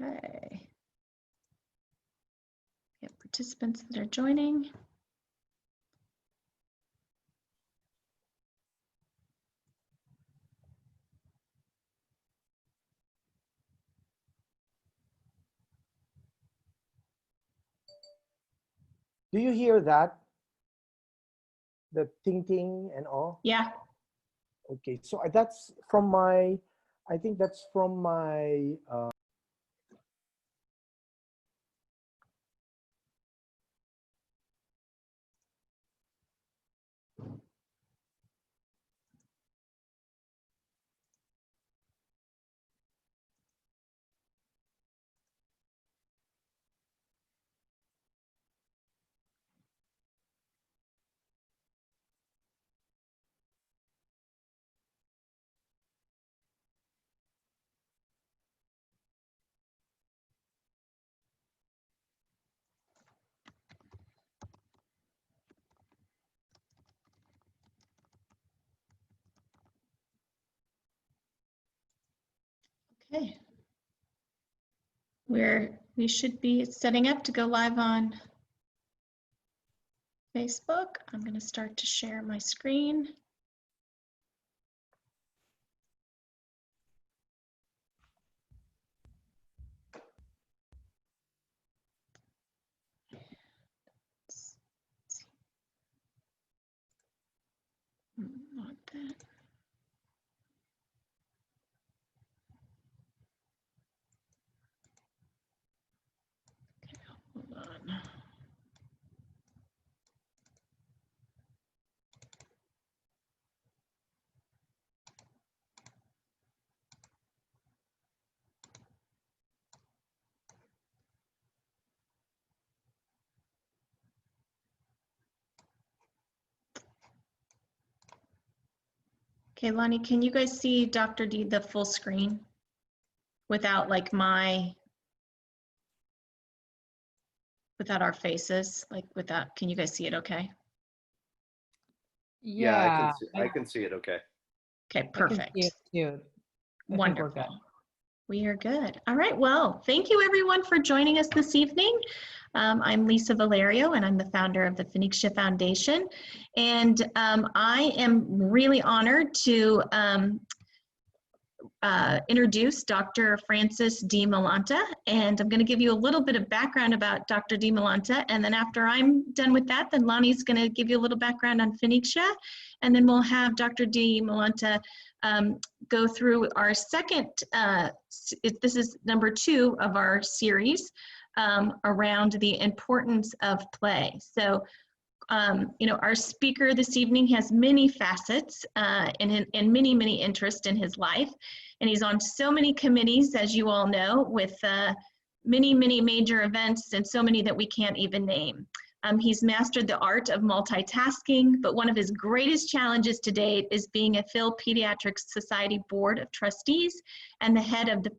Okay. We have participants that are joining. Do you hear that? The ting and all? Yeah. Okay, so that's from my, I think that's from my, Okay. We should be setting up to go live on Facebook. I'm going to start to share my screen. Not that. Okay, hold on. Okay, Lonnie, can you guys see Dr. D, the full screen without like without our faces, like without, can you guys see it okay? Yeah, I can see it okay. Okay, I can perfect. see it too. I think we're Wonderful. good. We are good. All right, well, thank you everyone for joining us this evening. I'm Lisa Valerio and I'm the founder of the Phoenicia Foundation. And I am really honored to introduce Dr. Francis Dimalanta, and I'm going to give you a little bit of background about Dr. Dimalanta, and then after I'm done with that, then Lonnie's going to give you a little background on Phoenicia, and then we'll have Dr. Dimalanta go through our second, this is number 2 of our series around the importance of play. So you know, our speaker this evening has many facets and many interests in his life. And he's on so many committees, as you all know, with many major events and so many that we can't even name. He's mastered the art of multitasking, but one of his greatest challenges to date is being a Phil Pediatrics Society Board of Trustees and the head of the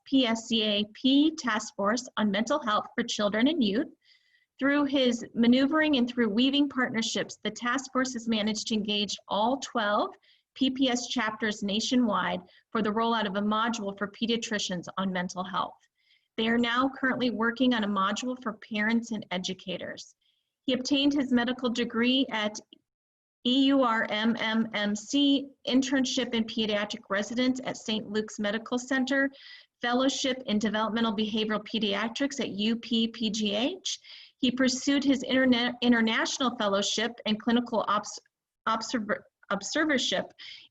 PSCAP Task Force on Mental Health for Children and Youth. Through his maneuvering and through weaving partnerships, the task force has managed to engage all 12 PPS chapters nationwide for the rollout of a module for pediatricians on mental health. They are now currently working on a module for parents and educators. He obtained his medical degree at EURMMC, internship in pediatric residence at St. Luke's Medical Center, fellowship in developmental behavioral pediatrics at UP-PGH. He pursued his international fellowship and clinical observership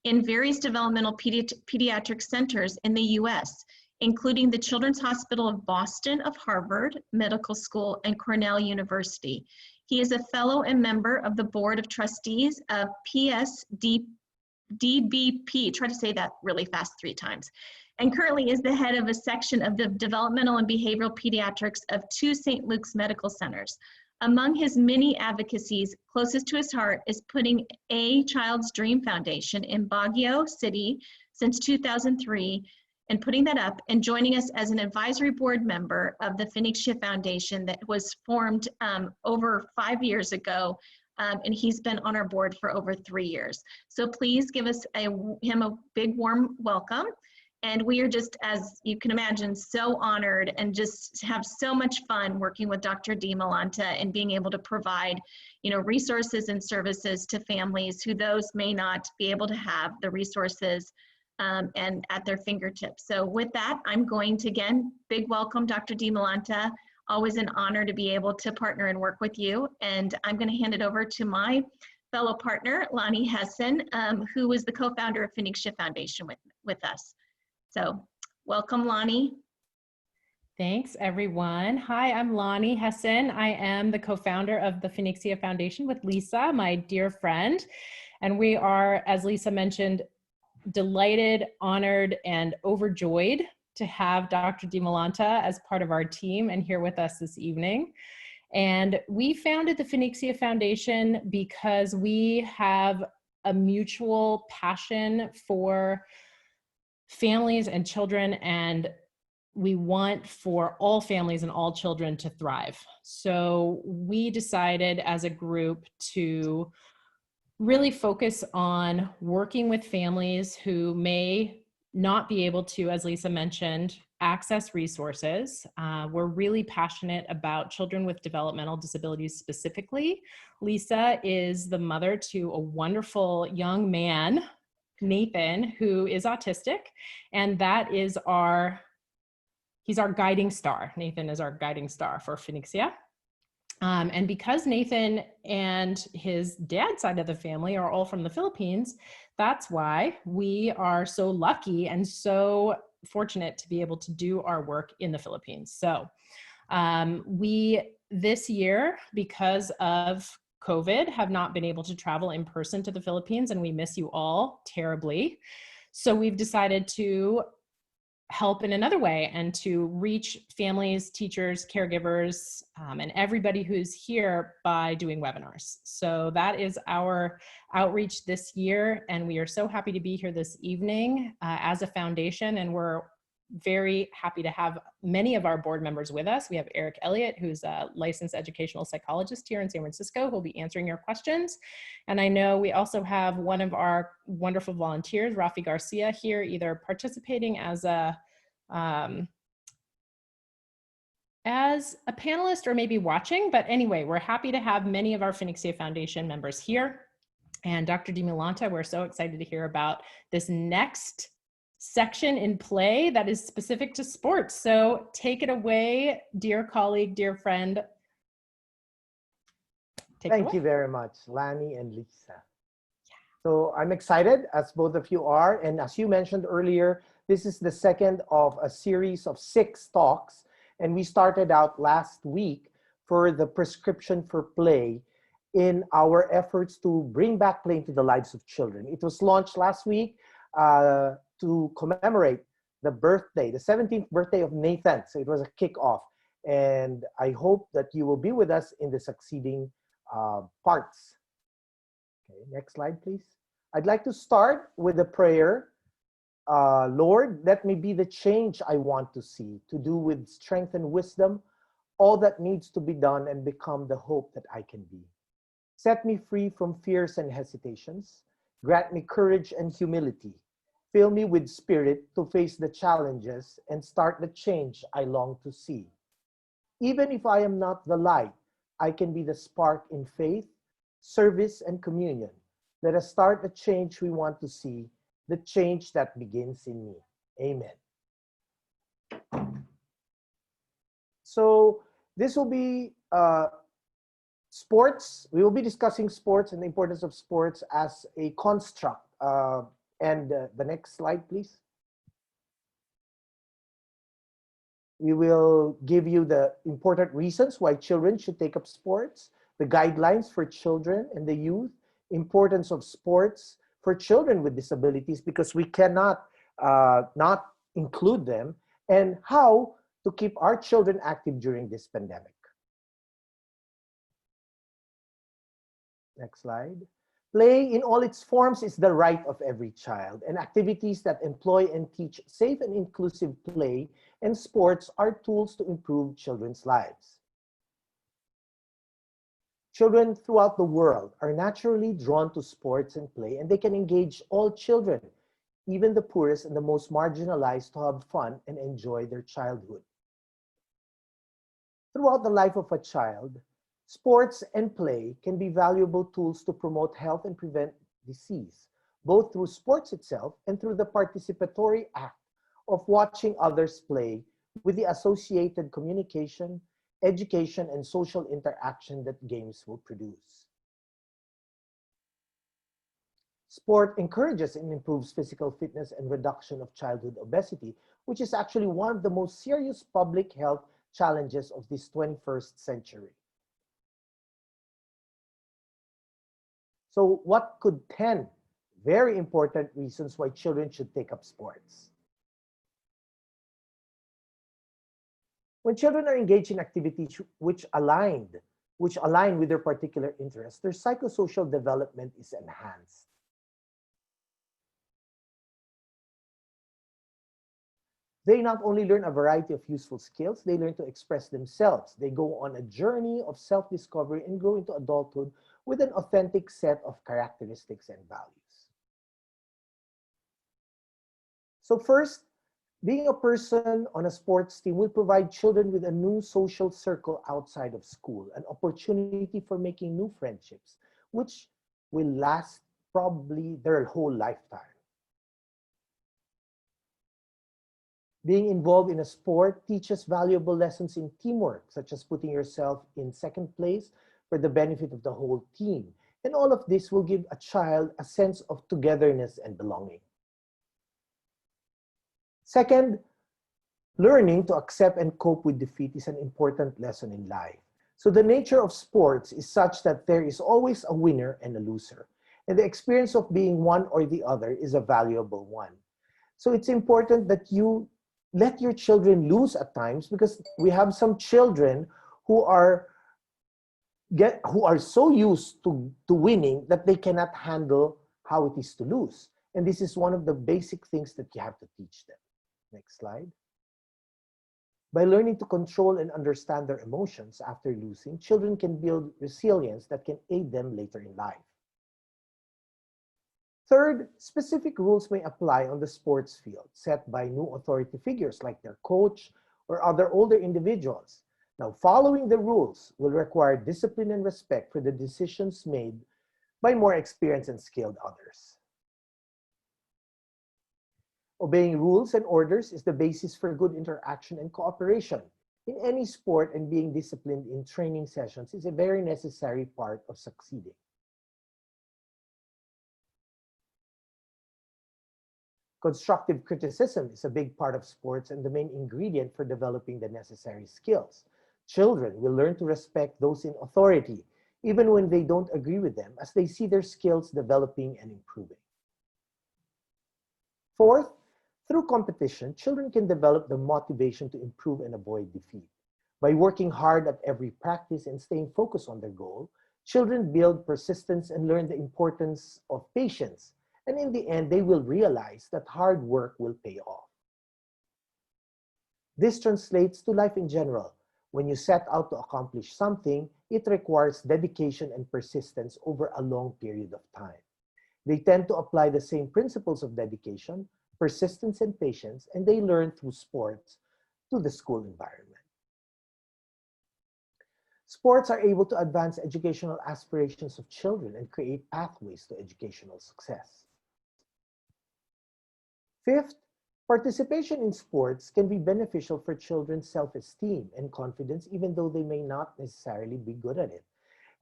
in various developmental pediatric centers in the US, including the Children's Hospital of Boston of Harvard Medical School and Cornell University. He is a fellow and member of the Board of Trustees of DBP, try to say that really fast 3 times, and currently is the head of a section of the developmental and behavioral pediatrics of 2 St. Luke's medical centers. Among his many advocacies, closest to his heart is putting A Child's Dream Foundation in Baguio City since 2003, and putting that up and joining us as an advisory board member of the Phoenicia Foundation that was formed over 5 years ago. And he's been on our board for over 3 years. So please give us him a big warm welcome. And we are just, as you can imagine, so honored and just have so much fun working with Dr. Dimalanta and being able to provide, resources and services to families who those may not be able to have the resources and at their fingertips. So with that, I'm going to, again, big welcome, Dr. Dimalanta. Always an honor to be able to partner and work with you. And I'm going to hand it over to my fellow partner, Lonnie Hessen, who is the co-founder of Phoenicia Foundation with us. So welcome, Lonnie. Thanks, everyone. Hi, I'm Lonnie Hessen. I am the co-founder of the Phoenicia Foundation with Lisa, my dear friend. And we are, as Lisa mentioned, delighted, honored, and overjoyed to have Dr. Dimalanta as part of our team and here with us this evening. And we founded the Phoenicia Foundation because we have a mutual passion for families and children, and we want for all families and all children to thrive. So we decided as a group to really focus on working with families who may not be able to, as Lisa mentioned, access resources. We're really passionate about children with developmental disabilities specifically. Lisa is the mother to a wonderful young man, Nathan, who is autistic, and that is he's our guiding star. Nathan is our guiding star for Phoenicia. And because Nathan and his dad's side of the family are all from the Philippines, that's why we are so lucky and so fortunate to be able to do our work in the Philippines. So we, this year, because of COVID, have not been able to travel in person to the Philippines, and we miss you all terribly. So we've decided to help in another way and to reach families, teachers, caregivers, and everybody who's here by doing webinars. So that is our outreach this year, and we are so happy to be here this evening as a foundation, and we're very happy to have many of our board members with us. We have Eric Elliott, who's a licensed educational psychologist here in San Francisco, who'll be answering your questions. And I know we also have one of our wonderful volunteers, Rafi Garcia, here, either participating as a panelist or maybe watching. But anyway, we're happy to have many of our Phoenicia Foundation members here. And Dr. Dimalanta, we're so excited to hear about this next section in play that is specific to sports. So take it away, dear colleague, dear friend. Thank you very much, Lani and Lisa. So I'm excited, as both of you are. And as you mentioned earlier, this is the second of a series of 6 talks. And we started out last week for the prescription for play in our efforts to bring back play into the lives of children. It was launched last week to commemorate the 17th birthday of Nathan. So it was a kickoff. And I hope that you will be with us in the succeeding parts. Okay, next slide, please. I'd like to start with a prayer. Lord, let me be the change I want to see, to do with strength and wisdom all that needs to be done and become the hope that I can be. Set me free from fears and hesitations. Grant me courage and humility. Fill me with spirit to face the challenges and start the change I long to see. Even if I am not the light, I can be the spark in faith, service, and communion. Let us start the change we want to see, the change that begins in me. Amen. So this will be sports. We will be discussing sports and the importance of sports as a construct. The next slide, please. We will give you the important reasons why children should take up sports, the guidelines for children and the youth, importance of sports for children with disabilities, because we cannot not include them, and how to keep our children active during this pandemic. Next slide. Play in all its forms is the right of every child, and activities that employ and teach safe and inclusive play and sports are tools to improve children's lives. Children throughout the world are naturally drawn to sports and play, and they can engage all children, even the poorest and the most marginalized, to have fun and enjoy their childhood. Throughout the life of a child, sports and play can be valuable tools to promote health and prevent disease, both through sports itself and through the participatory act of watching others play, with the associated communication, education, and social interaction that games will produce. Sport encourages and improves physical fitness and reduction of childhood obesity, which is actually one of the most serious public health challenges of this 21st century. So what could 10 very important reasons why children should take up sports? When children are engaged in activities which align with their particular interests, their psychosocial development is enhanced. They not only learn a variety of useful skills, they learn to express themselves. They go on a journey of self-discovery and grow into adulthood with an authentic set of characteristics and values. So first, being a person on a sports team will provide children with a new social circle outside of school, an opportunity for making new friendships, which will last probably their whole lifetime. Being involved in a sport teaches valuable lessons in teamwork, such as putting yourself in second place for the benefit of the whole team. And all of this will give a child a sense of togetherness and belonging. Second, learning to accept and cope with defeat is an important lesson in life. So the nature of sports is such that there is always a winner and a loser. And the experience of being one or the other is a valuable one. So it's important that you let your children lose at times, because we have some children who are so used to winning that they cannot handle how it is to lose. And this is one of the basic things that you have to teach them. Next slide. By learning to control and understand their emotions after losing, children can build resilience that can aid them later in life. Third, specific rules may apply on the sports field, set by new authority figures like their coach or other older individuals. Now, following the rules will require discipline and respect for the decisions made by more experienced and skilled others. Obeying rules and orders is the basis for good interaction and cooperation in any sport, and being disciplined in training sessions is a very necessary part of succeeding. Constructive criticism is a big part of sports and the main ingredient for developing the necessary skills. Children will learn to respect those in authority, even when they don't agree with them, as they see their skills developing and improving. Fourth, through competition, children can develop the motivation to improve and avoid defeat. By working hard at every practice and staying focused on their goal, children build persistence and learn the importance of patience. And in the end, they will realize that hard work will pay off. This translates to life in general. When you set out to accomplish something, it requires dedication and persistence over a long period of time. They tend to apply the same principles of dedication, persistence, and patience, and they learn through sports to the school environment. Sports are able to advance educational aspirations of children and create pathways to educational success. Fifth, participation in sports can be beneficial for children's self-esteem and confidence, even though they may not necessarily be good at it.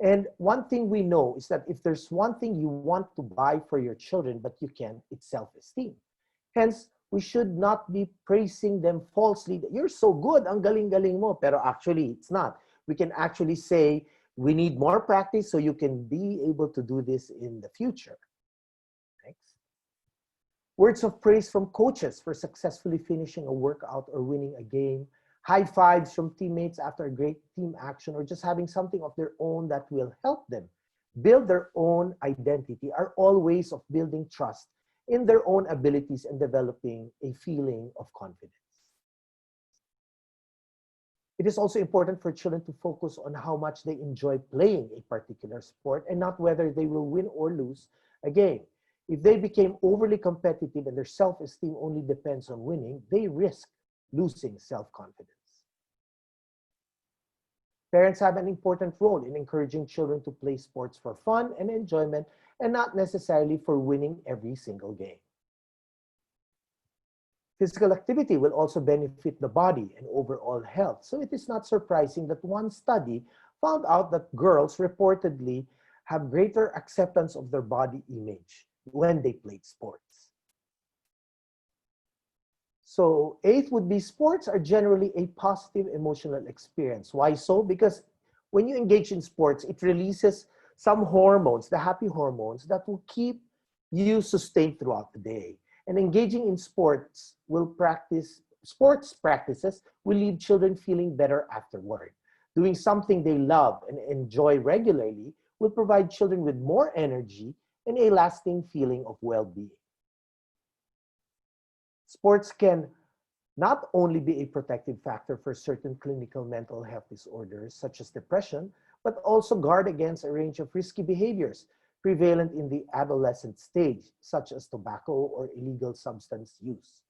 And one thing we know is that if there's one thing you want to buy for your children, but you can't, it's self-esteem. Hence, we should not be praising them falsely that you're so good, ang galing-galing mo, pero actually it's not. We can actually say, we need more practice so you can be able to do this in the future. Next. Words of praise from coaches for successfully finishing a workout or winning a game. High fives from teammates after a great team action, or just having something of their own that will help them build their own identity, are all ways of building trust in their own abilities and developing a feeling of confidence. It is also important for children to focus on how much they enjoy playing a particular sport and not whether they will win or lose a game. If they became overly competitive and their self-esteem only depends on winning, they risk losing self-confidence. Parents have an important role in encouraging children to play sports for fun and enjoyment and not necessarily for winning every single game. Physical activity will also benefit the body and overall health, so it is not surprising that one study found out that girls reportedly have greater acceptance of their body image when they played sports. So eighth would be sports are generally a positive emotional experience. Why so? Because when you engage in sports, it releases some hormones, the happy hormones that will keep you sustained throughout the day. And engaging in sports practices will leave children feeling better afterward. Doing something they love and enjoy regularly will provide children with more energy and a lasting feeling of well-being. Sports can not only be a protective factor for certain clinical mental health disorders such as depression, but also guard against a range of risky behaviors prevalent in the adolescent stage, such as tobacco or illegal substance use.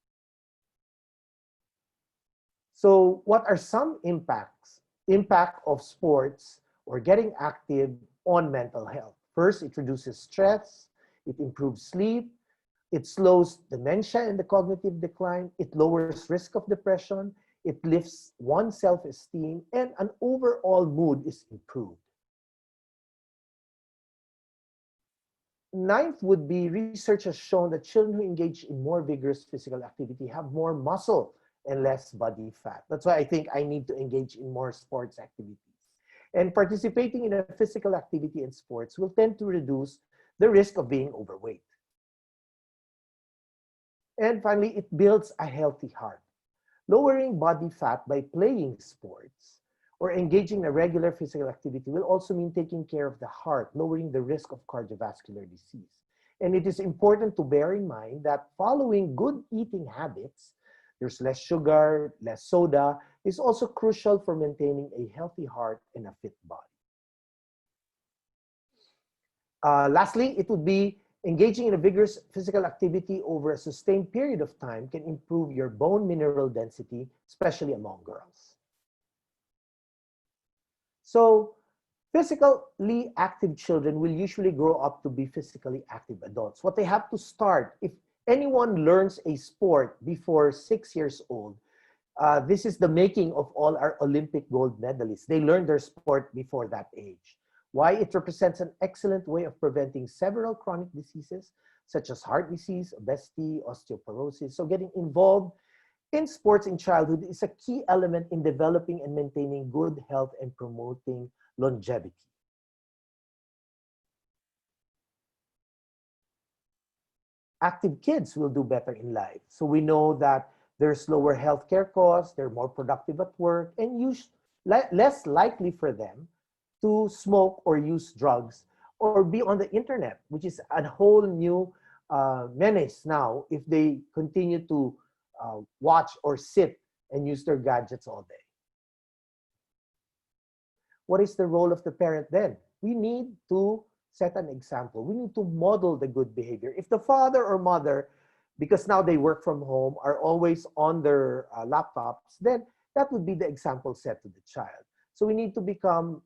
So what are some impact of sports or getting active on mental health? First, it reduces stress, it improves sleep, it slows dementia and the cognitive decline, it lowers risk of depression, it lifts one's self-esteem, and an overall mood is improved. Ninth would be research has shown that children who engage in more vigorous physical activity have more muscle and less body fat. That's why I think I need to engage in more sports activities. And participating in a physical activity in sports will tend to reduce the risk of being overweight. And finally, it builds a healthy heart. Lowering body fat by playing sports or engaging in a regular physical activity will also mean taking care of the heart, lowering the risk of cardiovascular disease. And it is important to bear in mind that following good eating habits, there's less sugar, less soda, is also crucial for maintaining a healthy heart and a fit body. Lastly, it would be engaging in a vigorous physical activity over a sustained period of time can improve your bone mineral density, especially among girls. So, physically active children will usually grow up to be physically active adults. What they have to start, if anyone learns a sport before 6 years old, this is the making of all our Olympic gold medalists. They learn their sport before that age. Why? It represents an excellent way of preventing several chronic diseases such as heart disease, obesity, osteoporosis. So getting involved in sports in childhood is a key element in developing and maintaining good health and promoting longevity. Active kids will do better in life. So we know that there's lower healthcare costs, they're more productive at work, and less likely for them to smoke or use drugs or be on the internet, which is a whole new menace now if they continue to watch or sit and use their gadgets all day. What is the role of the parent then? We need to set an example. We need to model the good behavior. If the father or mother, because now they work from home, are always on their laptops, then that would be the example set to the child. So we need to become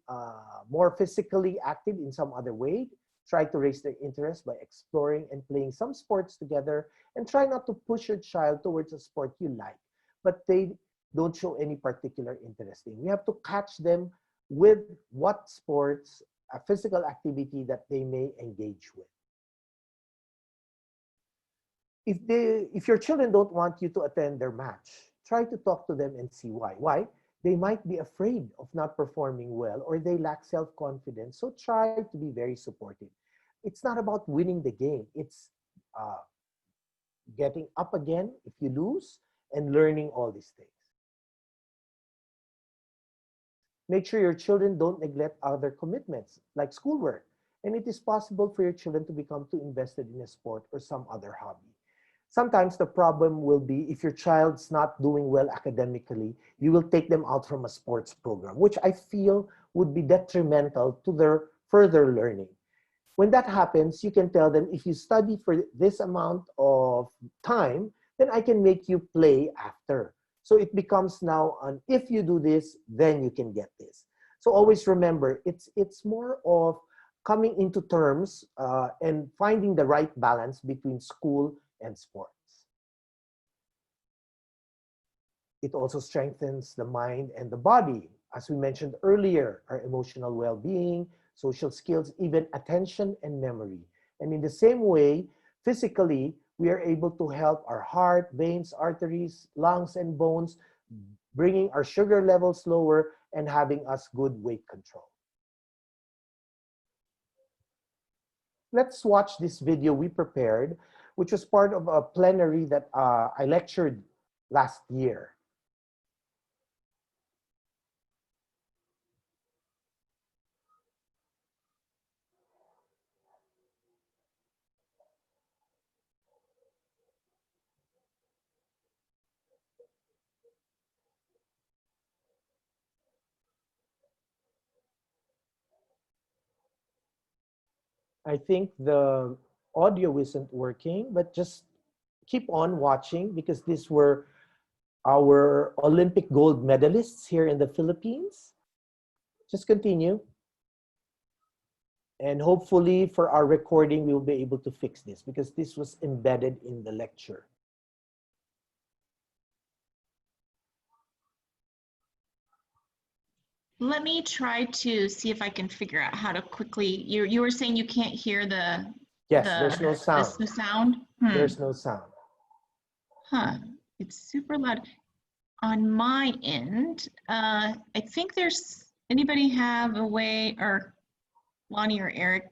more physically active in some other way. Try to raise their interest by exploring and playing some sports together, and try not to push your child towards a sport you like, but they don't show any particular interest in. We have to catch them with what sports, a physical activity that they may engage with. If your children don't want you to attend their match, try to talk to them and see why. Why? They might be afraid of not performing well, or they lack self-confidence. So try to be very supportive. It's not about winning the game. It's getting up again if you lose and learning all these things. Make sure your children don't neglect other commitments like schoolwork. And it is possible for your children to become too invested in a sport or some other hobby. Sometimes the problem will be if your child's not doing well academically, you will take them out from a sports program, which I feel would be detrimental to their further learning. When that happens, you can tell them, if you study for this amount of time, then I can make you play after. So it becomes now an, if you do this, then you can get this. So always remember, it's more of coming into terms and finding the right balance between school and sports. It also strengthens the mind and the body. As we mentioned earlier, our emotional well-being, social skills, even attention and memory. And in the same way, physically, we are able to help our heart, veins, arteries, lungs, and bones, bringing our sugar levels lower and having us good weight control. Let's watch this video we prepared, which was part of a plenary that I lectured last year. I think the audio isn't working, but just keep on watching because these were our Olympic gold medalists here in the Philippines. Just continue. And hopefully for our recording, we will be able to fix this because this was embedded in the lecture. Let me try to see if I can figure out how to quickly, you were saying you can't hear Yes, there's no sound. the sound? There's no sound. Huh, it's super loud. On my end, I think there's, anybody have a way, or Lonnie or Eric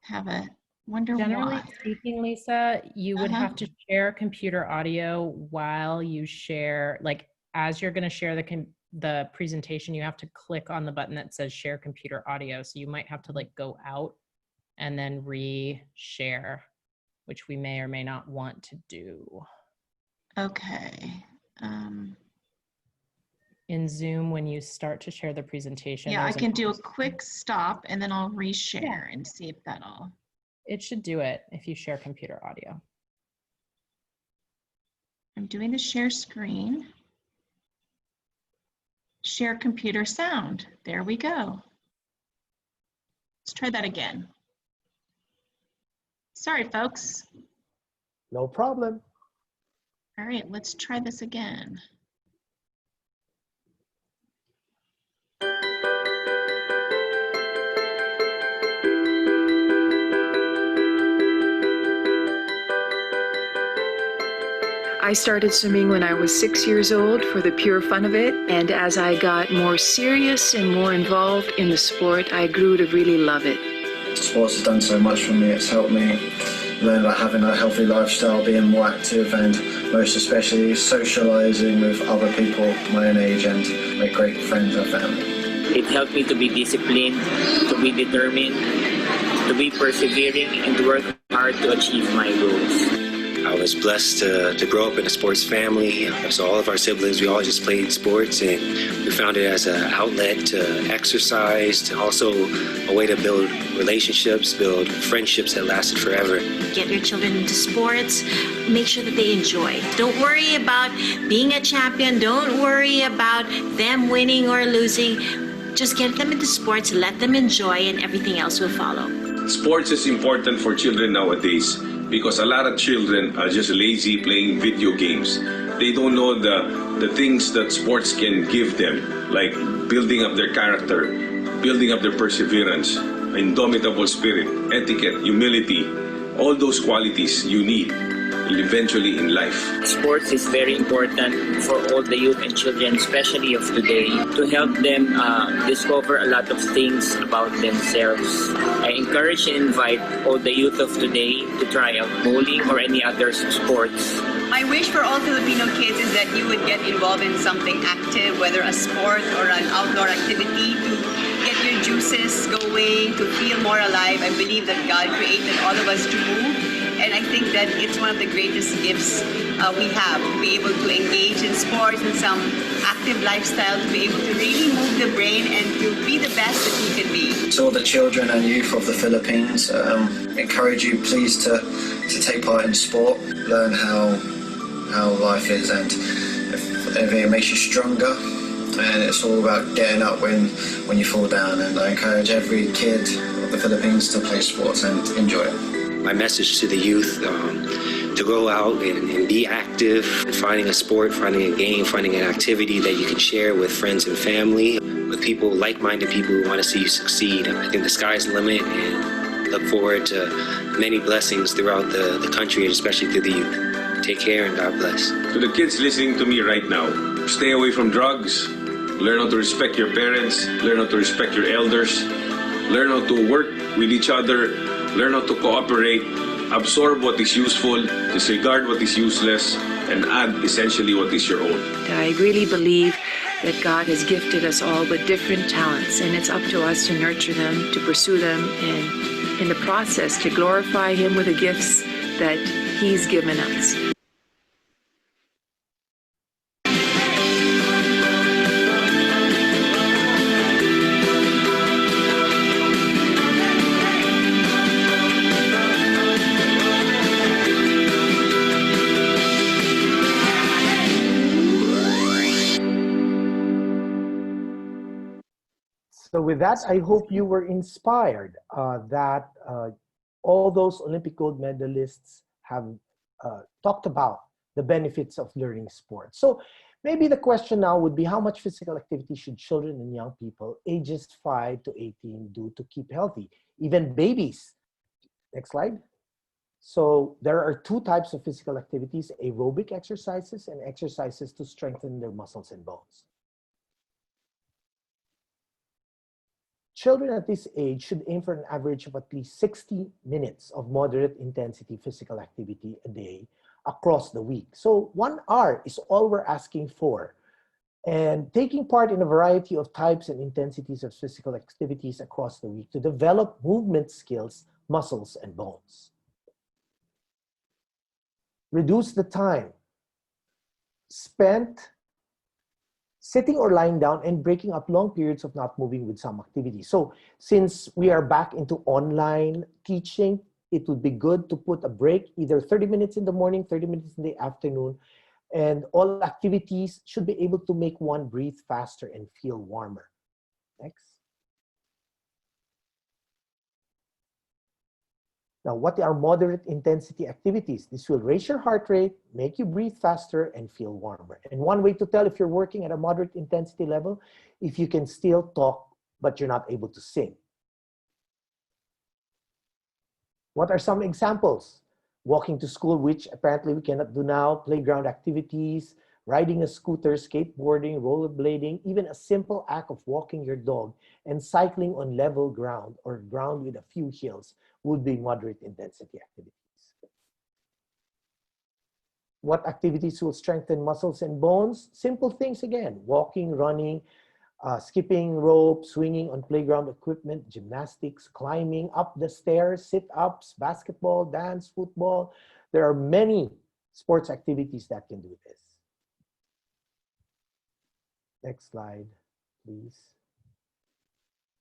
have a, wonder Generally why. speaking, Lisa, you would have to share computer audio while you share, like as you're going to share the presentation, you have to click on the button that says share computer audio. So you might have to like go out and then re-share, which we may or may not want to do. Okay. In Zoom, when you start to share the presentation. Yeah, I can do a quick stop and then I'll reshare and see if that'll. It should do it if you share computer audio. I'm doing the share screen. Share computer sound. There we go. Let's try that again. Sorry, folks. No problem. All right, let's try this again. I started swimming when I was 6 years old for the pure fun of it, and as I got more serious and more involved in the sport, I grew to really love it. Sports has done so much for me. It's helped me learn about having a healthy lifestyle, being more active, and most especially socializing with other people my own age and make great friends and family. It helped me to be disciplined, to be determined, to be persevering, and to work hard to achieve my goals. I was blessed to grow up in a sports family. So all of our siblings, we all just played sports, and we found it as an outlet to exercise, to also a way to build relationships, build friendships that lasted forever. Get your children into sports, make sure that they enjoy. Don't worry about being a champion, don't worry about them winning or losing. Just get them into sports, let them enjoy, and everything else will follow. Sports is important for children nowadays, because a lot of children are just lazy playing video games. They don't know the things that sports can give them, like building up their character, building up their perseverance, indomitable spirit, etiquette, humility, all those qualities you need eventually in life. Sports is very important for all the youth and children, especially of today, to help them discover a lot of things about themselves. I encourage and invite all the youth of today to try out bowling or any other sports. My wish for all Filipino kids is that you would get involved in something active, whether a sport or an outdoor activity, to get your juices going, to feel more alive. I believe that God created all of us to move, and I think think that it's one of the greatest gifts we have, to be able to engage in sports and some active lifestyle, to be able to really move the brain and to be the best that you can be. To all the children and youth of the Philippines, encourage you please to take part in sport, learn how life is, and if it makes you stronger, and it's all about getting up when you fall down. And I encourage every kid of the Philippines to play sports and enjoy it. My message to the youth, to go out and be active, finding a sport, finding a game, finding an activity that you can share with friends and family, with people, like-minded people who want to see you succeed. I think the sky's the limit, and look forward to many blessings throughout the country, and especially to the youth. Take care and God bless. To the kids listening to me right now, stay away from drugs, learn how to respect your parents, learn how to respect your elders, learn how to work with each other, learn how to cooperate, absorb what is useful, disregard what is useless, and add essentially what is your own. I really believe that God has gifted us all with different talents, and it's up to us to nurture them, to pursue them, and in the process to glorify Him with the gifts that He's given us. So with that, I hope you were inspired that all those Olympic gold medalists have talked about the benefits of learning sports. So maybe the question now would be, how much physical activity should children and young people ages 5 to 18 do to keep healthy? Even babies. Next slide. So there are two types of physical activities: aerobic exercises and exercises to strengthen their muscles and bones. Children at this age should aim for an average of at least 60 minutes of moderate intensity physical activity a day across the week. So 1 hour is all we're asking for. And taking part in a variety of types and intensities of physical activities across the week to develop movement skills, muscles, and bones. Reduce the time spent sitting or lying down and breaking up long periods of not moving with some activity. So since we are back into online teaching, it would be good to put a break, either 30 minutes in the morning, 30 minutes in the afternoon, and all activities should be able to make one breathe faster and feel warmer. Next. Now, what are moderate intensity activities? This will raise your heart rate, make you breathe faster, and feel warmer. And one way to tell if you're working at a moderate intensity level, if you can still talk, but you're not able to sing. What are some examples? Walking to school, which apparently we cannot do now, playground activities, riding a scooter, skateboarding, rollerblading, even a simple act of walking your dog and cycling on level ground or ground with a few hills would be moderate intensity activities. What activities will strengthen muscles and bones? Simple things again: walking, running, skipping rope, swinging on playground equipment, gymnastics, climbing up the stairs, sit-ups, basketball, dance, football. There are many sports activities that can do this. Next slide, please.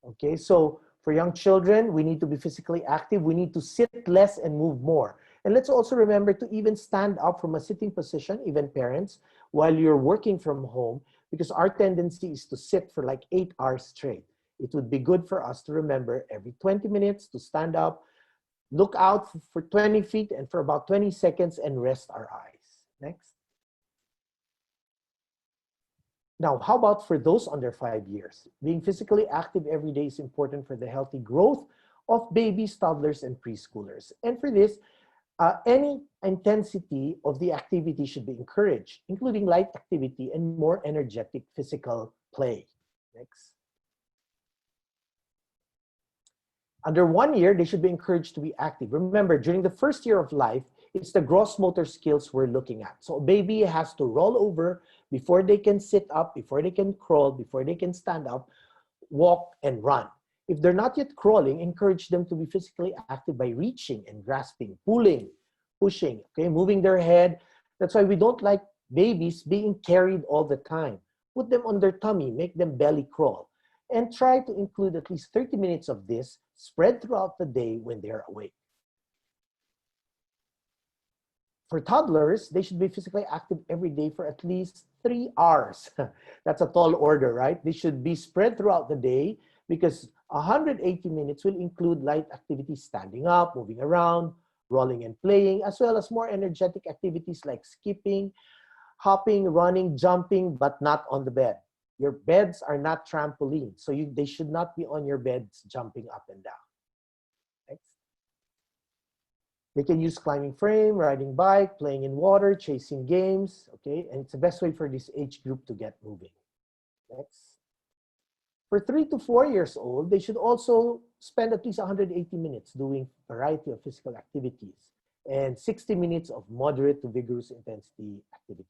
Okay, so for young children, we need to be physically active. We need to sit less and move more. And let's also remember to even stand up from a sitting position, even parents, while you're working from home, because our tendency is to sit for like 8 hours straight. It would be good for us to remember every 20 minutes to stand up, look out for 20 feet and for about 20 seconds and rest our eyes. Next. Now, how about for those under 5 years? Being physically active every day is important for the healthy growth of babies, toddlers, and preschoolers. And for this, any intensity of the activity should be encouraged, including light activity and more energetic physical play. Next. Under 1 year, they should be encouraged to be active. Remember, during the first year of life, it's the gross motor skills we're looking at. So a baby has to roll over before they can sit up, before they can crawl, before they can stand up, walk, and run. If they're not yet crawling, encourage them to be physically active by reaching and grasping, pulling pushing, okay, moving their head. That's why we don't like babies being carried all the time. Put them on their tummy, make them belly crawl, and try to include at least 30 minutes of this spread throughout the day when they're awake. For toddlers, they should be physically active every day for at least 3 hours. That's a tall order, right? They should be spread throughout the day because 180 minutes will include light activities, standing up, moving around, rolling and playing, as well as more energetic activities like skipping, hopping, running, jumping, but not on the bed. Your beds are not trampolines, so they should not be on your beds jumping up and down. Next. They can use climbing frame, riding bike, playing in water, chasing games, okay? And it's the best way for this age group to get moving. Next. For 3 to 4 years old, they should also spend at least 180 minutes doing a variety of physical activities and 60 minutes of moderate to vigorous intensity activity.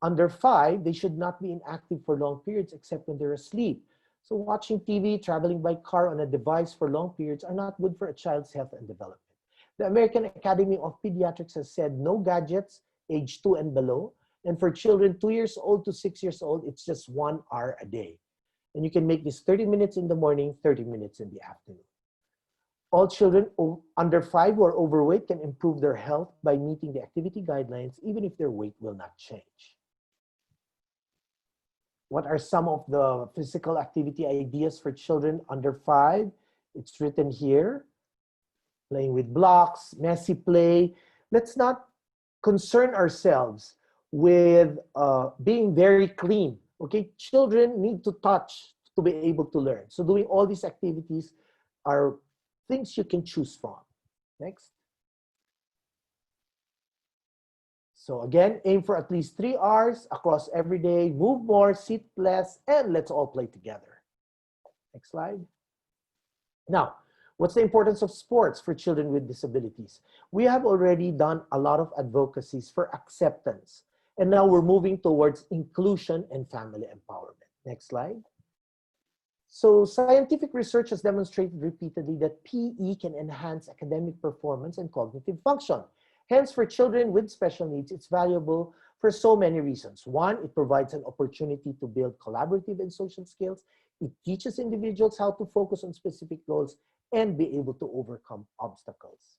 Under 5, they should not be inactive for long periods except when they're asleep. So watching TV, traveling by car on a device for long periods are not good for a child's health and development. The American Academy of Pediatrics has said no gadgets age 2 and below. And for children 2 years old to 6 years old, it's just 1 hour a day. And you can make this 30 minutes in the morning, 30 minutes in the afternoon. All children under 5 who are overweight can improve their health by meeting the activity guidelines, even if their weight will not change. What are some of the physical activity ideas for children under 5? It's written here. Playing with blocks, messy play. Let's not concern ourselves with being very clean. Okay, children need to touch to be able to learn. So doing all these activities are things you can choose from. Next. So again, aim for at least 3 hours across every day, move more, sit less, and let's all play together. Next slide. Now, what's the importance of sports for children with disabilities? We have already done a lot of advocacies for acceptance, and now we're moving towards inclusion and family empowerment. Next slide. So scientific research has demonstrated repeatedly that PE can enhance academic performance and cognitive function. Hence, for children with special needs, it's valuable for so many reasons. 1, it provides an opportunity to build collaborative and social skills. It teaches individuals how to focus on specific goals and be able to overcome obstacles.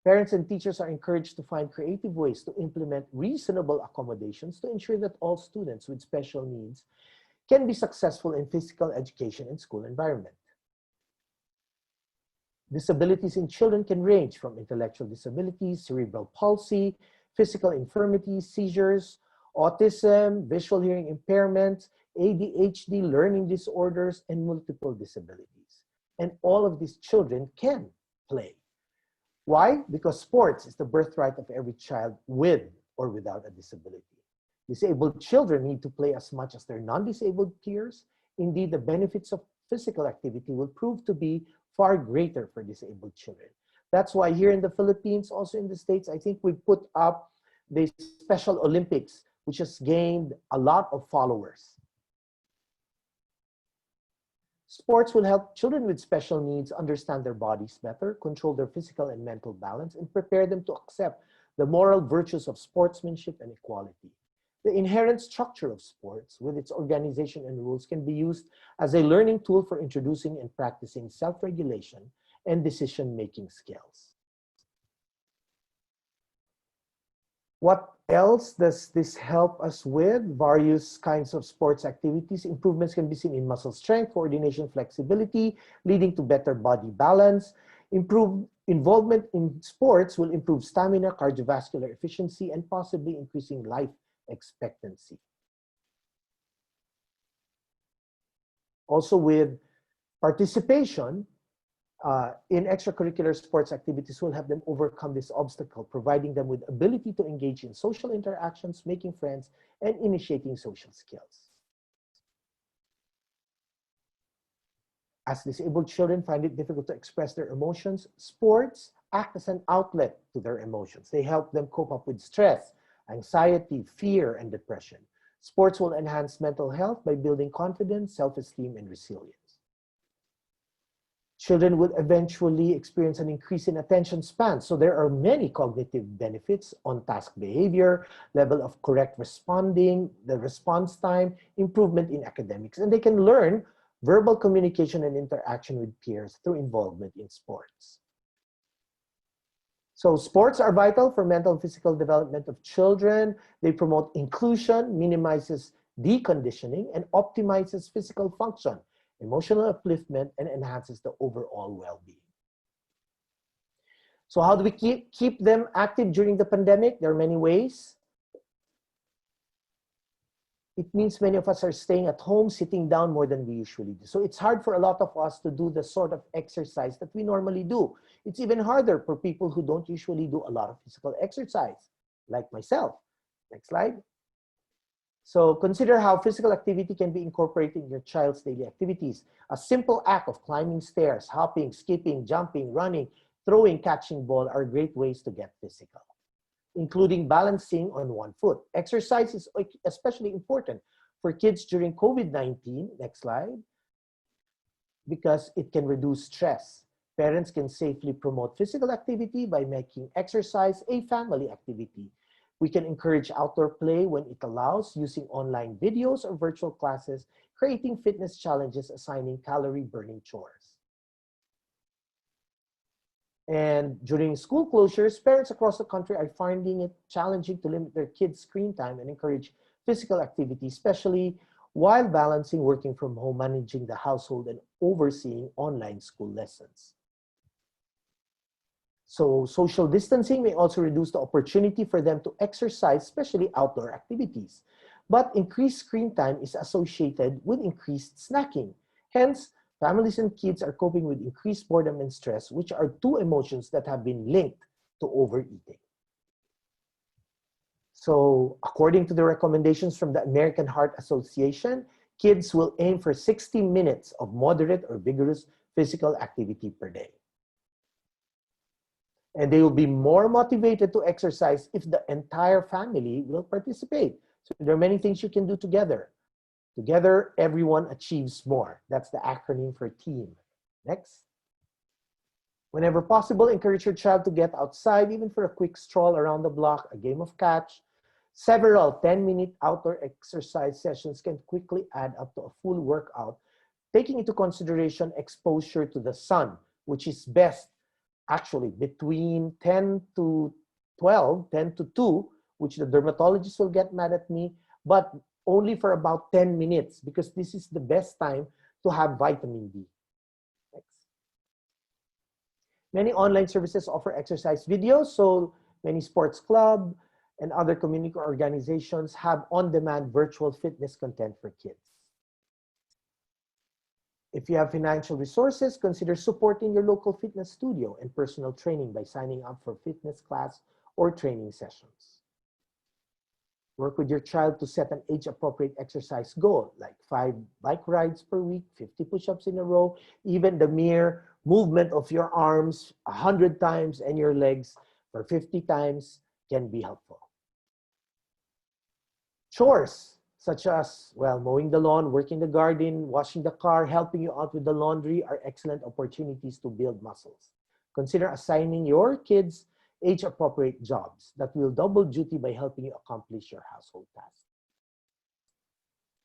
Parents and teachers are encouraged to find creative ways to implement reasonable accommodations to ensure that all students with special needs can be successful in physical education and school environment. Disabilities in children can range from intellectual disabilities, cerebral palsy, physical infirmities, seizures, autism, visual hearing impairment, ADHD, learning disorders, and multiple disabilities. And all of these children can play. Why? Because sports is the birthright of every child with or without a disability. Disabled children need to play as much as their non-disabled peers. Indeed, the benefits of physical activity will prove to be far greater for disabled children. That's why here in the Philippines, also in the States, I think we put up the Special Olympics, which has gained a lot of followers. Sports will help children with special needs understand their bodies better, control their physical and mental balance, and prepare them to accept the moral virtues of sportsmanship and equality. The inherent structure of sports, with its organization and rules, can be used as a learning tool for introducing and practicing self-regulation and decision-making skills. What else does this help us with? Various kinds of sports activities. Improvements can be seen in muscle strength, coordination, flexibility, leading to better body balance. Improved involvement in sports will improve stamina, cardiovascular efficiency, and possibly increasing life expectancy. Also, with participation in extracurricular sports activities will help them overcome this obstacle, providing them with ability to engage in social interactions, making friends, and initiating social skills. As disabled children find it difficult to express their emotions, sports act as an outlet to their emotions. They help them cope up with stress, anxiety, fear, and depression. Sports will enhance mental health by building confidence, self-esteem, and resilience. Children will eventually experience an increase in attention span. So there are many cognitive benefits on task behavior, level of correct responding, the response time, improvement in academics, and they can learn verbal communication and interaction with peers through involvement in sports. So sports are vital for mental and physical development of children. They promote inclusion, minimizes deconditioning, and optimizes physical function, emotional upliftment, and enhances the overall well-being. So how do we keep them active during the pandemic? There are many ways. It means many of us are staying at home, sitting down more than we usually do. So it's hard for a lot of us to do the sort of exercise that we normally do. It's even harder for people who don't usually do a lot of physical exercise, like myself. Next slide. So consider how physical activity can be incorporated in your child's daily activities. A simple act of climbing stairs, hopping, skipping, jumping, running, throwing, catching ball are great ways to get physical, including balancing on one foot. Exercise is especially important for kids during COVID-19, next slide, because it can reduce stress. Parents can safely promote physical activity by making exercise a family activity. We can encourage outdoor play when it allows, using online videos or virtual classes, creating fitness challenges, assigning calorie-burning chores. And during school closures, parents across the country are finding it challenging to limit their kids' screen time and encourage physical activity, especially while balancing working from home, managing the household, and overseeing online school lessons. So social distancing may also reduce the opportunity for them to exercise, especially outdoor activities. But increased screen time is associated with increased snacking. Hence, families and kids are coping with increased boredom and stress, which are two emotions that have been linked to overeating. So according to the recommendations from the American Heart Association, kids will aim for 60 minutes of moderate or vigorous physical activity per day. And they will be more motivated to exercise if the entire family will participate. So there are many things you can do together. Together, everyone achieves more. That's the acronym for TEAM. Next. Whenever possible, encourage your child to get outside, even for a quick stroll around the block, a game of catch. Several 10-minute outdoor exercise sessions can quickly add up to a full workout, taking into consideration exposure to the sun, which is best actually between 10 to 12, 10 to 2, which the dermatologist will get mad at me, but only for about 10 minutes, because this is the best time to have vitamin D. Next. Many online services offer exercise videos, so many sports clubs and other community organizations have on-demand virtual fitness content for kids. If you have financial resources, consider supporting your local fitness studio and personal training by signing up for fitness class or training sessions. Work with your child to set an age-appropriate exercise goal, like 5 bike rides per week, 50 push-ups in a row, even the mere movement of your arms 100 times and your legs for 50 times can be helpful. Chores, such as, well, mowing the lawn, working the garden, washing the car, helping you out with the laundry are excellent opportunities to build muscles. Consider assigning your kids age-appropriate jobs that will double duty by helping you accomplish your household tasks.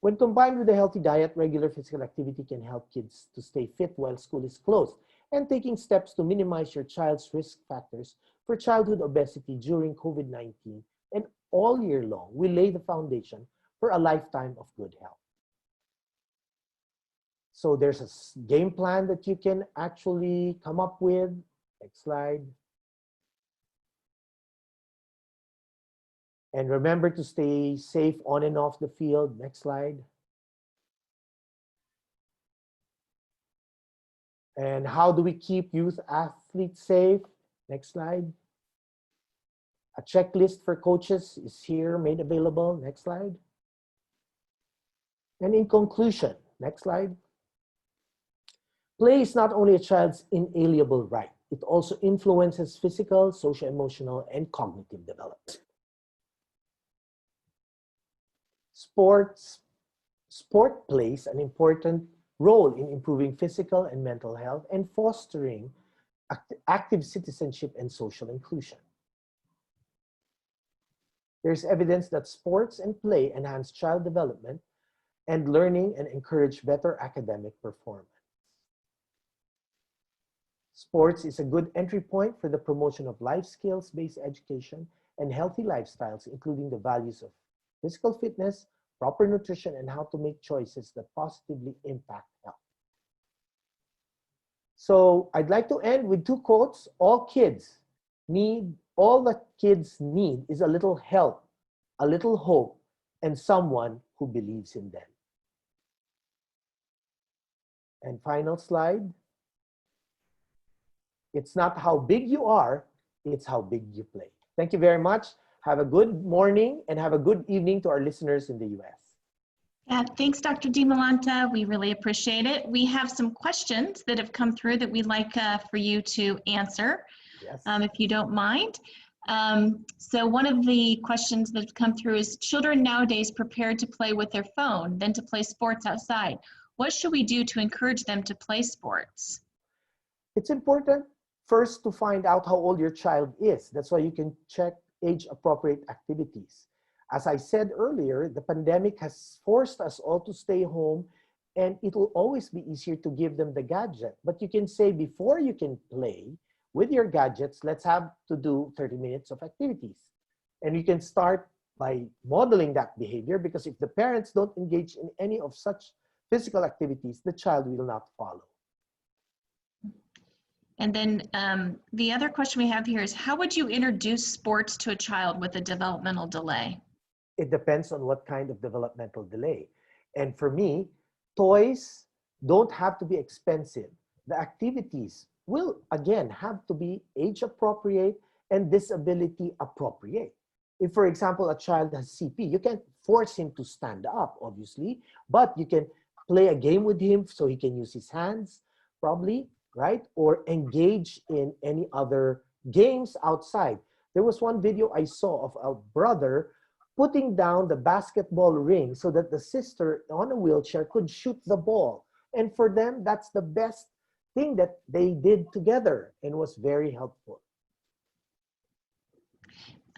When combined with a healthy diet, regular physical activity can help kids to stay fit while school is closed, and taking steps to minimize your child's risk factors for childhood obesity during COVID-19 and all year long will lay the foundation for a lifetime of good health. So there's a game plan that you can actually come up with. Next slide. And remember to stay safe on and off the field. Next slide. And how do we keep youth athletes safe? Next slide. A checklist for coaches is here, made available. Next slide. And in conclusion, next slide. Play is not only a child's inalienable right, it also influences physical, social, emotional, and cognitive development. Sport plays an important role in improving physical and mental health and fostering active citizenship and social inclusion. There's evidence that sports and play enhance child development and learning and encourage better academic performance. Sports is a good entry point for the promotion of life skills-based education and healthy lifestyles, including the values of physical fitness, proper nutrition, and how to make choices that positively impact health. So I'd like to end with two quotes. All that kids need is a little help, a little hope, and someone who believes in them. And final slide. It's not how big you are, it's how big you play. Thank you very much. Have a good morning and have a good evening to our listeners in the US. Yeah, thanks, Dr. Dimalanta. We really appreciate it. We have some questions that have come through that we'd like for you to answer, Yes. if you don't mind. So one of the questions that have come through is, children nowadays prepared to play with their phone than to play sports outside. What should we do to encourage them to play sports? It's important first to find out how old your child is. That's why you can check age-appropriate activities. As I said earlier, the pandemic has forced us all to stay home, and it will always be easier to give them the gadget. But you can say, before you can play with your gadgets, let's have to do 30 minutes of activities. And you can start by modeling that behavior, because if the parents don't engage in any of such physical activities, the child will not follow. And then the other question we have here is, how would you introduce sports to a child with a developmental delay? It depends on what kind of developmental delay. And for me, toys don't have to be expensive. The activities will, again, have to be age appropriate and disability appropriate. If, for example, a child has CP, you can't force him to stand up, obviously, but you can play a game with him so he can use his hands, probably, right? Or engage in any other games outside. There was one video I saw of a brother putting down the basketball ring so that the sister on a wheelchair could shoot the ball. And for them, that's the best thing that they did together, and was very helpful.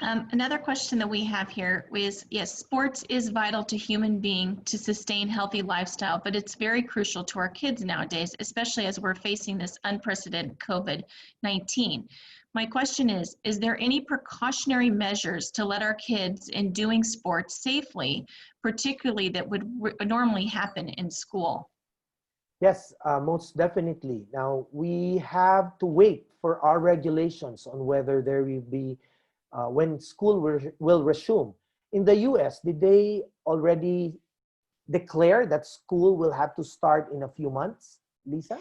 Another question that we have here is, yes, sports is vital to human being to sustain healthy lifestyle, but it's very crucial to our kids nowadays, especially as we're facing this unprecedented COVID-19. My question is there any precautionary measures to let our kids in doing sports safely, particularly that would normally happen in school? Yes, most definitely. Now, we have to wait for our regulations on whether there will be when school will resume. In the US, did they already declare that school will have to start in a few months, Lisa?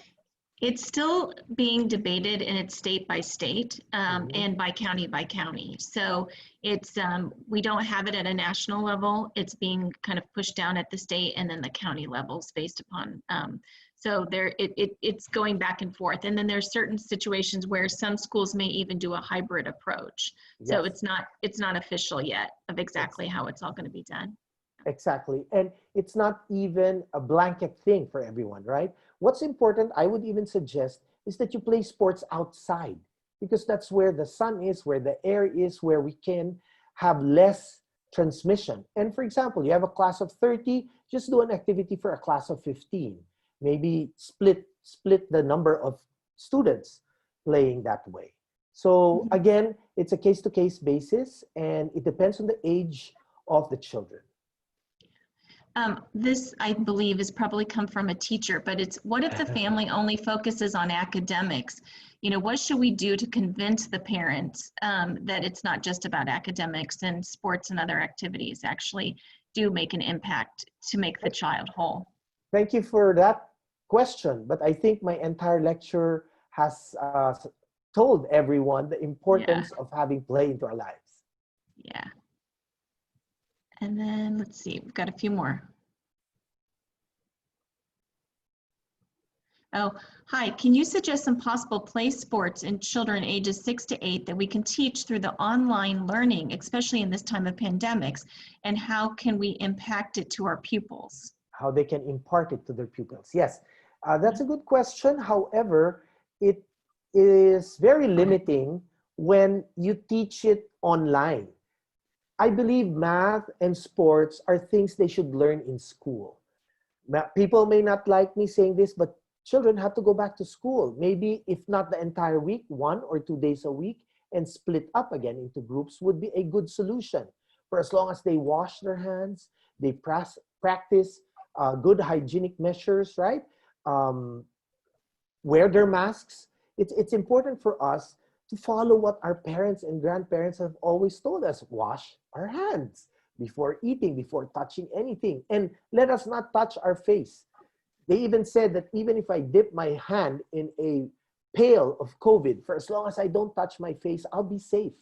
It's still being debated, and it's state by state and by county. So it's we don't have it at a national level. It's being kind of pushed down at the state and then the county levels based upon. So there, it's going back and forth. And then there's certain situations where some schools may even do a hybrid approach. Yes. So it's not official yet of exactly how it's all going to be done. Exactly. And it's not even a blanket thing for everyone, right? What's important, I would even suggest, is that you play sports outside, because that's where the sun is, where the air is, where we can have less transmission. And for example, you have a class of 30, just do an activity for a class of 15. Maybe split the number of students playing that way. So again, it's a case-to-case basis, and it depends on the age of the children. This, I believe, has probably come from a teacher, but it's, what if the family only focuses on academics? You know, what should we do to convince the parents that it's not just about academics, and sports and other activities actually do make an impact to make the child whole? Thank you for that question, but I think my entire lecture has told everyone the importance of having play into our lives. Yeah. And then let's see, we've got a few more. Oh, hi, can you suggest some possible play sports in children ages 6 to 8 that we can teach through the online learning, especially in this time of pandemics, and how can we impact it to our pupils? how they can impart it to their pupils. Yes, that's a good question. However, it is very limiting when you teach it online. I believe math and sports are things they should learn in school. People may not like me saying this, but children have to go back to school. Maybe if not the entire week, 1 or 2 days a week, and split up again into groups would be a good solution. For as long as they wash their hands, they practice good hygienic measures, right? Wear their masks. It's important for us to follow what our parents and grandparents have always told us. Wash our hands before eating, before touching anything. And let us not touch our face. They even said that even if I dip my hand in a pail of COVID, for as long as I don't touch my face, I'll be safe.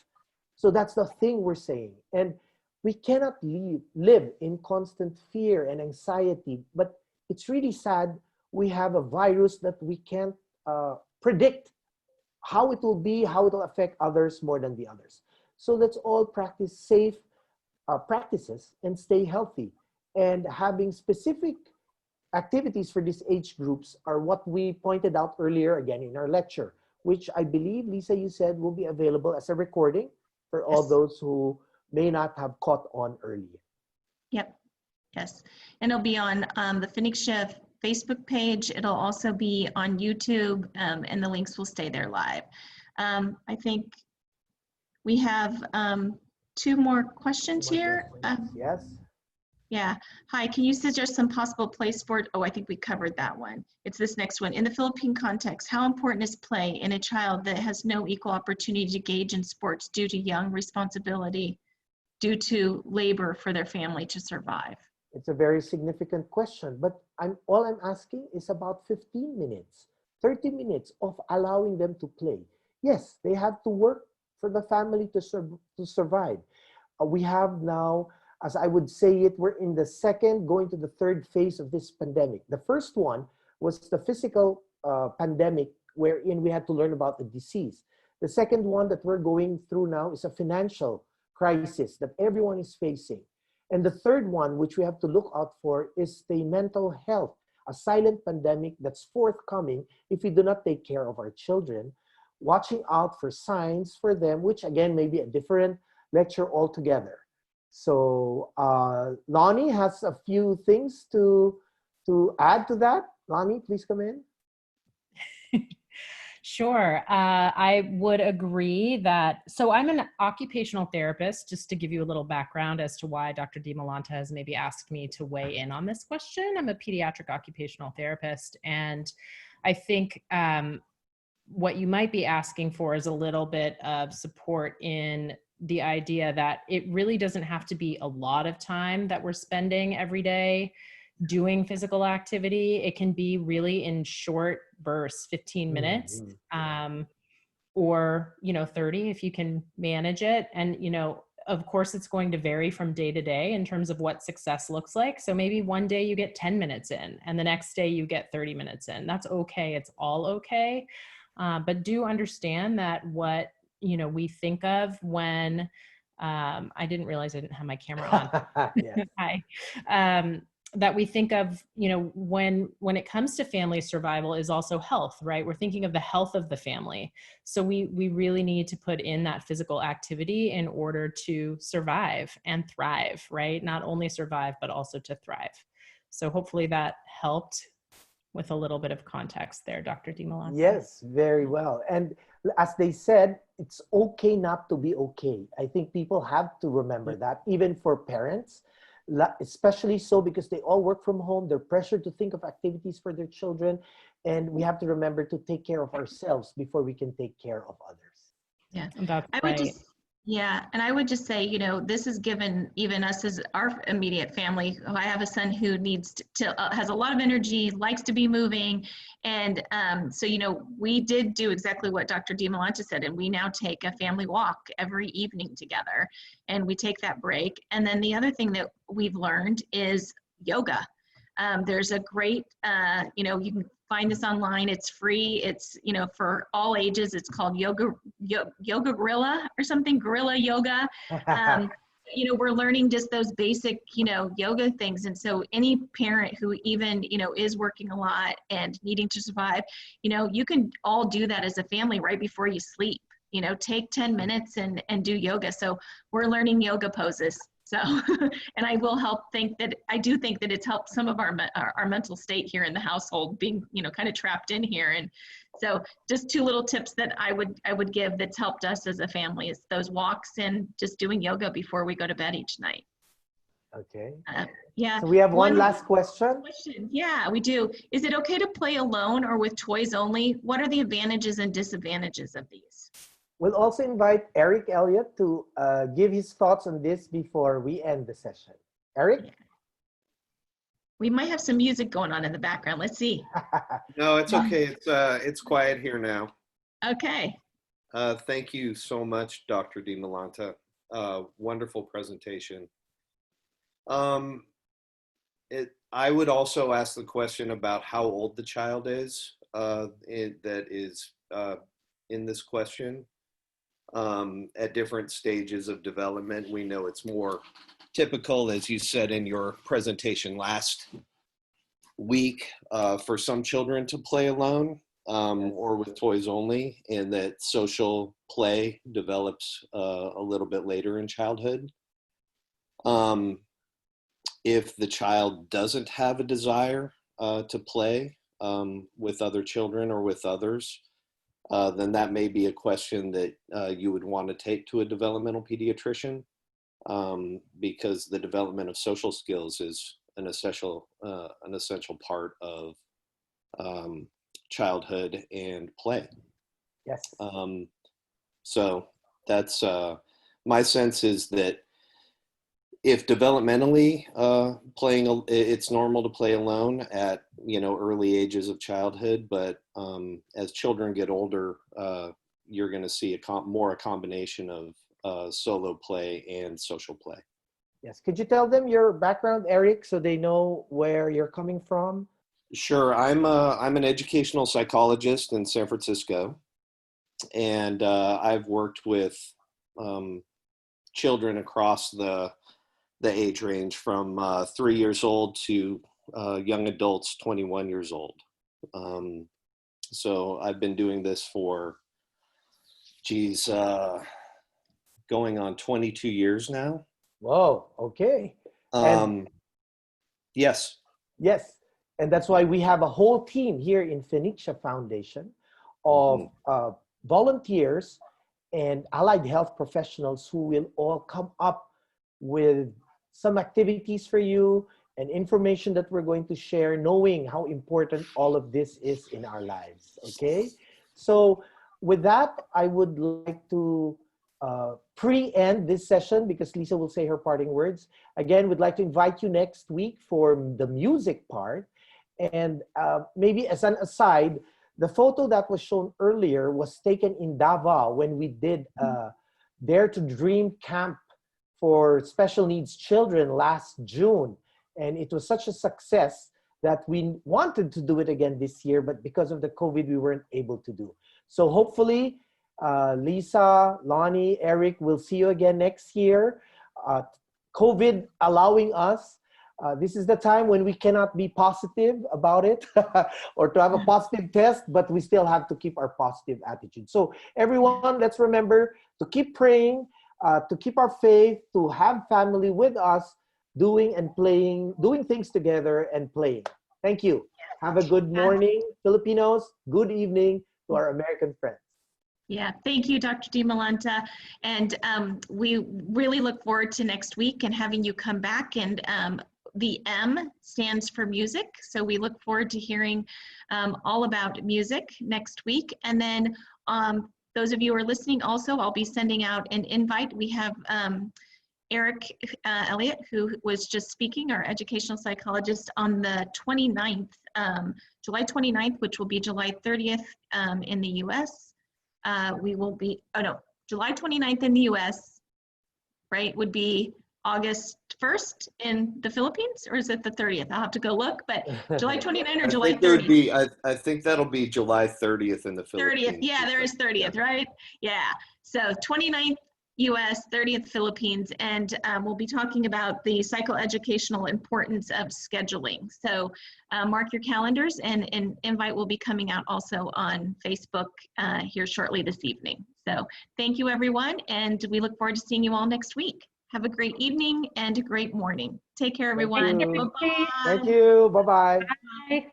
So that's the thing we're saying. And we cannot live in constant fear and anxiety. But it's really sad we have a virus that we can't predict how it will be, how it will affect others more than the others. So let's all practice safe practices and stay healthy. And having specific activities for these age groups are what we pointed out earlier again in our lecture, which I believe, Lisa, you said will be available as a recording for all those who may not have caught on earlier. Yep, yes. And it'll be on the Phoenixia Facebook page. It'll also be on YouTube, and the links will stay there live. I think we have 2 more questions here. Yes. Yeah. Hi, can you suggest some possible play sport? Oh, I think we covered that one. It's this next one. In the Philippine context, how important is play in a child that has no equal opportunity to engage in sports due to young responsibility, due to labor for their family to survive? It's a very significant question, but all I'm asking is about 15 minutes, 30 minutes of allowing them to play. Yes, they have to work for the family to survive. We have now, as I would say it, we're in the second, going to the third phase of this pandemic. The first one was the physical pandemic, wherein we had to learn about the disease. The second one that we're going through now is a financial crisis that everyone is facing. And the third one, which we have to look out for, is the mental health, a silent pandemic that's forthcoming if we do not take care of our children, watching out for signs for them, which again may be a different lecture altogether. So Lonnie has a few things to add to that. Lonnie, please come in. Sure. I would agree that, so I'm an occupational therapist, just to give you a little background as to why Dr. Dimalanta has maybe asked me to weigh in on this question. I'm a pediatric occupational therapist, and I think what you might be asking for is a little bit of support in the idea that it really doesn't have to be a lot of time that we're spending every day doing physical activity. It can be really in short bursts, 15 minutes, or, 30 if you can manage it. And, of course, it's going to vary from day to day in terms of what success looks like. So maybe one day you get 10 minutes in and the next day you get 30 minutes in. That's okay. It's all okay. But do understand that what, we think of when, I didn't realize I didn't have my camera on. Yes. Hi. That we think of, when it comes to family survival is also health, right? We're thinking of the health of the family. So we really need to put in that physical activity in order to survive and thrive, right? Not only survive, but also to thrive. So hopefully that helped with a little bit of context there, Dr. Dimalanta. Yes, very well. And as they said, it's okay not to be okay. I think people have to remember that, even for parents, especially so because they all work from home. They're pressured to think of activities for their children. And we have to remember to take care of ourselves before we can take care of others. Yeah, That's I would just, and I would just say, this is given even us as our immediate family. I have a son who needs has a lot of energy, likes to be moving. And so, we did do exactly what Dr. Dimalanta said, and we now take a family walk every evening together, and we take that break. And then the other thing that we've learned is yoga. There's a great, you can find this online. It's free. It's, for all ages. It's called Yoga Gorilla or something, Gorilla Yoga. you know, we're learning just those basic, you know, yoga things. And so any parent who even, you know, is working a lot and needing to survive, you know, you can all do that as a family right before you sleep. You know, take 10 minutes and do yoga. So we're learning yoga poses. So, and I will help I do think that it's helped some of our mental state here in the household, being, you know, kind of trapped in here. And so just 2 little tips that I would give that's helped us as a family is those walks and just doing yoga before we go to bed each night. Okay. Yeah. So we have one last question. Yeah, we do. Is it okay to play alone or with toys only? What are the advantages and disadvantages of these? We'll also invite Eric Elliott to give his thoughts on this before we end the session. Eric? We might have some music going on in the background. Let's see. No, it's okay. It's quiet here now. Okay. Thank you so much, Dr. Dimalanta. Wonderful presentation. I would also ask the question about how old the child is that is in this question. At different stages of development, we know it's more typical, as you said in your presentation last week, for some children to play alone or with toys only, and that social play develops a little bit later in childhood. If the child doesn't have a desire to play with other children or with others, then that may be a question that you would want to take to a developmental pediatrician, because the development of social skills is an essential part of childhood and play. Yes. So that's my sense is that if developmentally it's normal to play alone at, you know, early ages of childhood, but as children get older, you're going to see a combination of solo play and social play. Yes. Could you tell them your background, Eric, so they know where you're coming from? Sure. I'm an educational psychologist in San Francisco, and I've worked with children across the age range from 3 years old to young adults, 21 years old. So I've been doing this for, going on 22 years now. Whoa, okay. Yes. Yes, and that's why we have a whole team here in Phoenicia Foundation of volunteers and allied health professionals who will all come up with some activities for you and information that we're going to share, knowing how important all of this is in our lives, okay? So with that, I would like to pre-end this session because Lisa will say her parting words. Again, we'd like to invite you next week for the music part. And maybe as an aside, the photo that was shown earlier was taken in Davao when we did Dare to Dream Camp for special needs children last June. And it was such a success that we wanted to do it again this year, but because of the COVID, we weren't able to do. So hopefully, Lisa, Lonnie, Eric, we'll see you again next year. COVID allowing us, this is the time when we cannot be positive about it or to have a positive test, but we still have to keep our positive attitude. So everyone, let's remember to keep praying, to keep our faith, to have family with us, doing things together and playing. Thank you. Have a good morning, Filipinos. Good evening to our American friends. Yeah, thank you, Dr. Dimalanta. And we really look forward to next week and having you come back. And the M stands for music. So we look forward to hearing all about music next week. And then those of you who are listening also, I'll be sending out an invite. We have Eric Elliott, who was just speaking, our educational psychologist, on the 29th, July 29th, which will be July 30th in the US. We will be, July 29th in the US, right, would be August 1st in the Philippines, or is it the 30th? I'll have to go look, but July 29th or July 30th? I think that'll be July 30th in the Philippines. 30th, yeah, there is 30th, right? Yeah, so 29th US, 30th Philippines, and we'll be talking about the psychoeducational importance of scheduling. So mark your calendars, and an invite will be coming out also on Facebook here shortly this evening. So thank you, everyone, and we look forward to seeing you all next week. Have a great evening and a great morning. Take care, everyone. Thank you. Bye-bye. Thank you. Bye-bye. Bye.